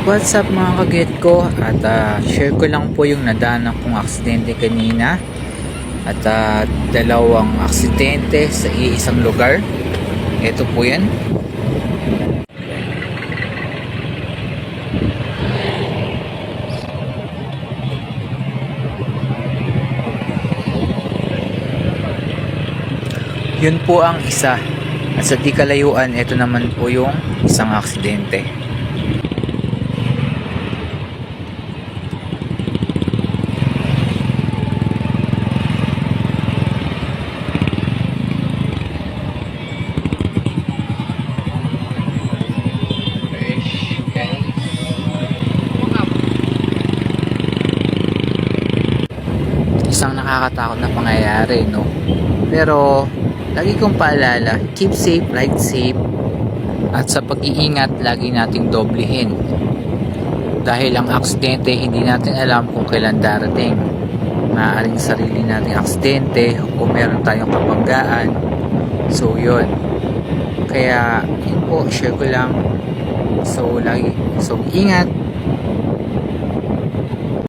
What's up mga kaget ko, at share ko lang po yung nadaanan kong aksidente kanina, at dalawang aksidente sa iisang lugar. Ito po yan. Yun po ang isa, at sa di kalayuan ito naman po yung isang aksidente. Isang nakakatakot na pangyayari, no? Pero lagi kong paalala, keep safe, ride safe, at sa pag-iingat lagi nating doblehin, dahil ang aksidente hindi natin alam kung kailan darating. Maaaring sarili nating aksidente o meron tayong kabanggaan. So yun, kaya yun po, share ko lang. So ingat.